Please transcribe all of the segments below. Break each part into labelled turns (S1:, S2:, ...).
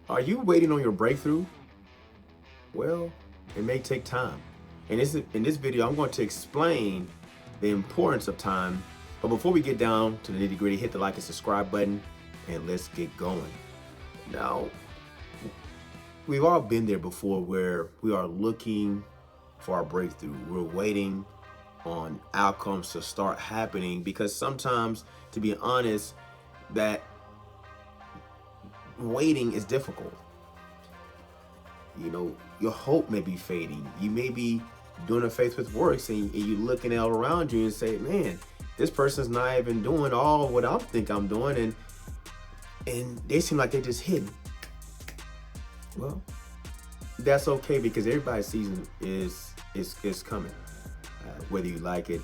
S1: Are you waiting on your breakthrough? Well, it may take time. And in this video, I'm going to explain the importance of time. But before we get down to the nitty gritty, hit the like and subscribe button and let's get going. Now, we've all been there before where we are looking for our breakthrough. We're waiting on outcomes to start happening because sometimes, to be honest, that waiting is difficult. You know, your hope may be fading. You may be doing a faith with works and you're looking all around you and say, man, this person's not even doing all what I think I'm doing, and they seem like they're just hidden. Well, that's okay because everybody's season is coming, whether you like it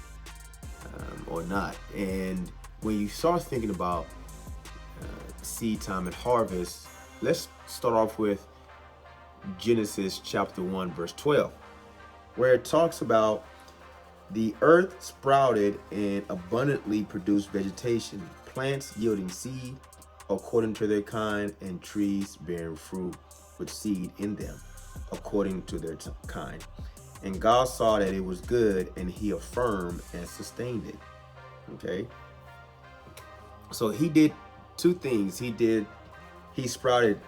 S1: or not. And when you start thinking about seed time and harvest, let's start off with Genesis chapter 1 verse 12, where it talks about the earth sprouted and abundantly produced vegetation, plants yielding seed according to their kind, and trees bearing fruit with seed in them according to their kind. And God saw that it was good, and he affirmed and sustained it. Okay, so he did two things. He sprouted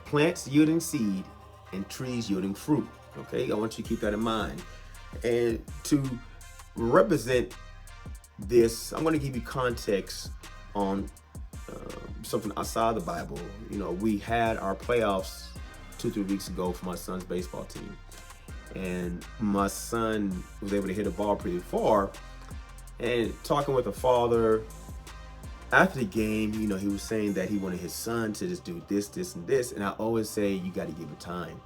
S1: plants yielding seed and trees yielding fruit. Okay, I want you to keep that in mind. And to represent this, I'm going to give you context on something outside the Bible. You know, we had our playoffs 2-3 weeks ago for my son's baseball team, and my son was able to hit a ball pretty far. And talking with a father after the game, you know, he was saying that he wanted his son to just do this, this, and this. And I always say, you got to give it time.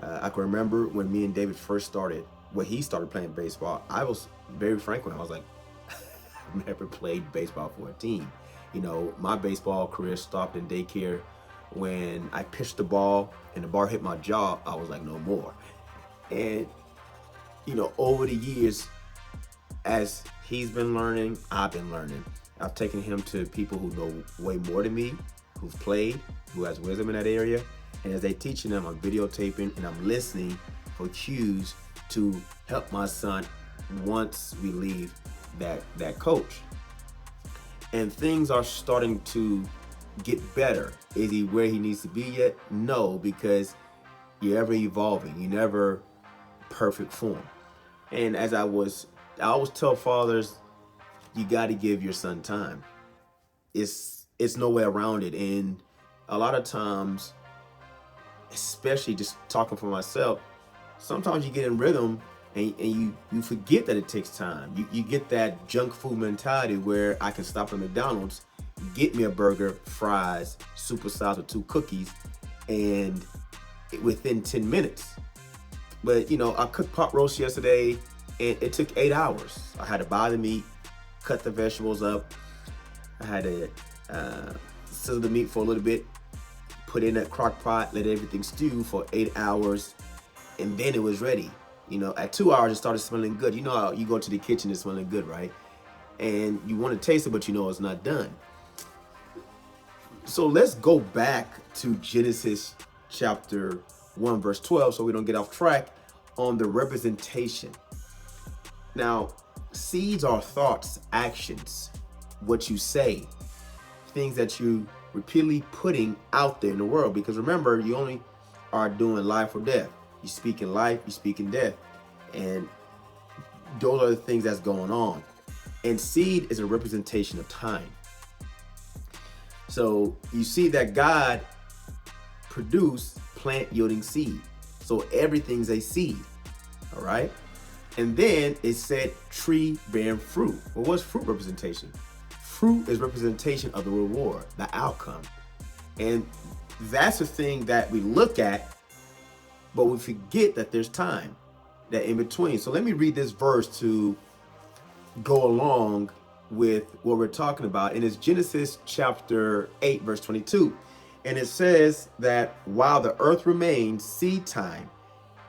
S1: I can remember when me and David first started, when he started playing baseball, I was very frank with him. I was like, I've never played baseball for a team. You know, my baseball career stopped in daycare when I pitched the ball and the ball hit my jaw. I was like, no more. And, you know, over the years, as he's been learning, I've been learning. I've taken him to people who know way more than me, who've played, who has wisdom in that area. And as they teaching them, I'm videotaping and I'm listening for cues to help my son once we leave that coach. And things are starting to get better. Is he where he needs to be yet? No, because you're ever evolving. You're never perfect form. And as I always tell fathers, you got to give your son time. It's no way around it. And a lot of times, especially just talking for myself, sometimes you get in rhythm and you forget that it takes time. You get that junk food mentality where I can stop at McDonald's, get me a burger, fries, supersize with 2 cookies, and within 10 minutes. But, you know, I cooked pot roast yesterday and it took 8 hours. I had to buy the meat, cut the vegetables up. I had to sizzle the meat for a little bit, put it in that crock pot, let everything stew for 8 hours, and then it was ready. You know, at 2 hours, it started smelling good. You know how you go to the kitchen, it's smelling good, right? And you want to taste it, but you know it's not done. So let's go back to Genesis chapter 1, verse 12, so we don't get off track on the representation. Now, seeds are thoughts, actions, what you say, things that you repeatedly putting out there in the world. Because remember, you only are doing life or death. You speak in life, you speak in death. And those are the things that's going on. And seed is a representation of time. So you see that God produced plant yielding seed. So everything's a seed. All right. And then it said tree bearing fruit. Well, what's fruit representation? Fruit is representation of the reward, the outcome. And that's the thing that we look at, but we forget that there's time, that in between. So let me read this verse to go along with what we're talking about. And it's Genesis chapter 8, verse 22. And it says that while the earth remains, seed time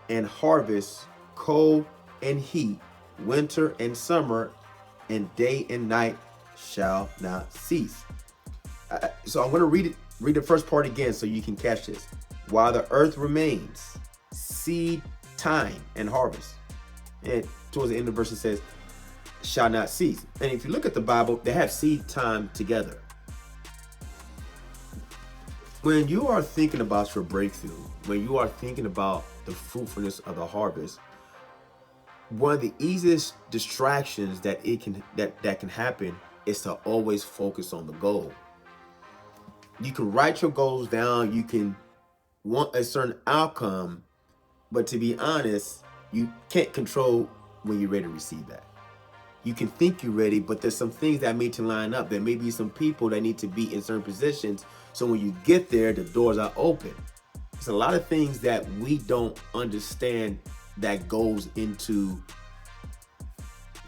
S1: and harvest, cold and heat, winter and summer, and day and night shall not cease. So I'm going to read it Read the first part again so you can catch this. While the earth remains, seed time and harvest. And towards the end of the verse it says, shall not cease. And if you look at the Bible, they have seed time together. When you are thinking about your breakthrough, when you are thinking about the fruitfulness of the harvest, one of the easiest distractions that can happen is to always focus on the goal. You can write your goals down, you can want a certain outcome, but to be honest, you can't control when you're ready to receive that. You can think you're ready, but there's some things that need to line up. There may be some people that need to be in certain positions, so when you get there, the doors are open. There's a lot of things that we don't understand that goes into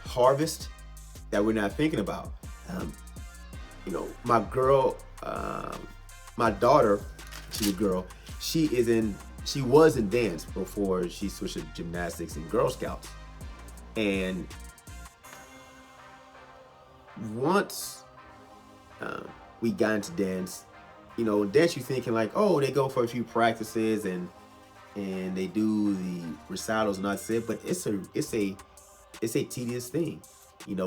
S1: harvest that we're not thinking about. My girl, my daughter, she's a girl. She was in dance before she switched to gymnastics and Girl Scouts. And once we got into dance, dance you're thinking like, oh, they go for a few practices and they do the recitals and that's it. But it's a tedious thing,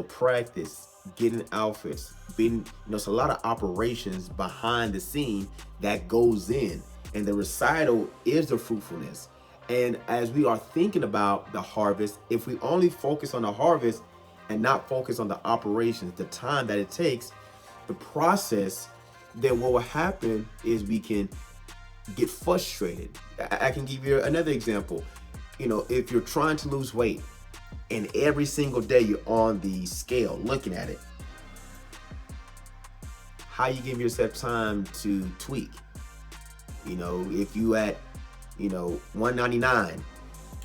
S1: practice, getting outfits, being, it's a lot of operations behind the scene that goes in, and the recital is the fruitfulness. And as we are thinking about the harvest, if we only focus on the harvest and not focus on the operations, the time that it takes, the process, then what will happen is we can get frustrated. I can give you another example. If you're trying to lose weight and every single day you're on the scale looking at it, how you give yourself time to tweak? If you at 199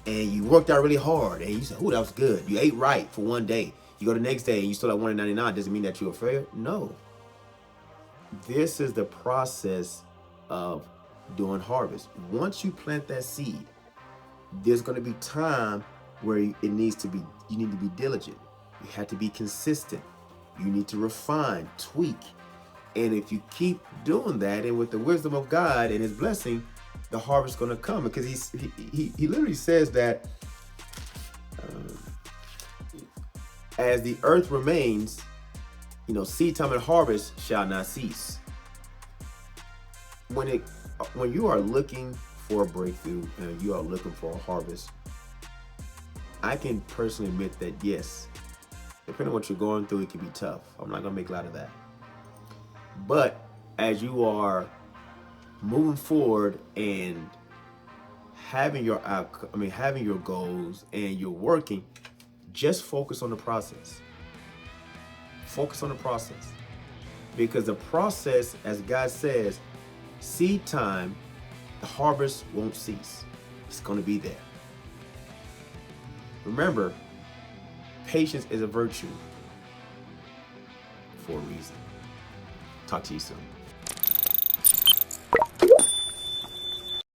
S1: and you worked out really hard and you said, oh, that was good, you ate right for one day, you go the next day and you still at 199, doesn't mean that you're a failure. No, this is the process of doing harvest. Once you plant that seed, there's going to be time where you need to be diligent. You have to be consistent. You need to refine, tweak. And if you keep doing that, and with the wisdom of God and his blessing, the harvest is going to come. Because he literally says that as the earth remains, seed time and harvest shall not cease. When you are looking for a breakthrough and you are looking for a harvest, I can personally admit that yes, depending on what you're going through, it can be tough. I'm not gonna make light of that. But as you are moving forward and having your goals and you're working, just focus on the process. Focus on the process. Because the process, as God says, seed time, the harvest won't cease. It's going to be there. Remember, patience is a virtue for a reason. Talk to you soon.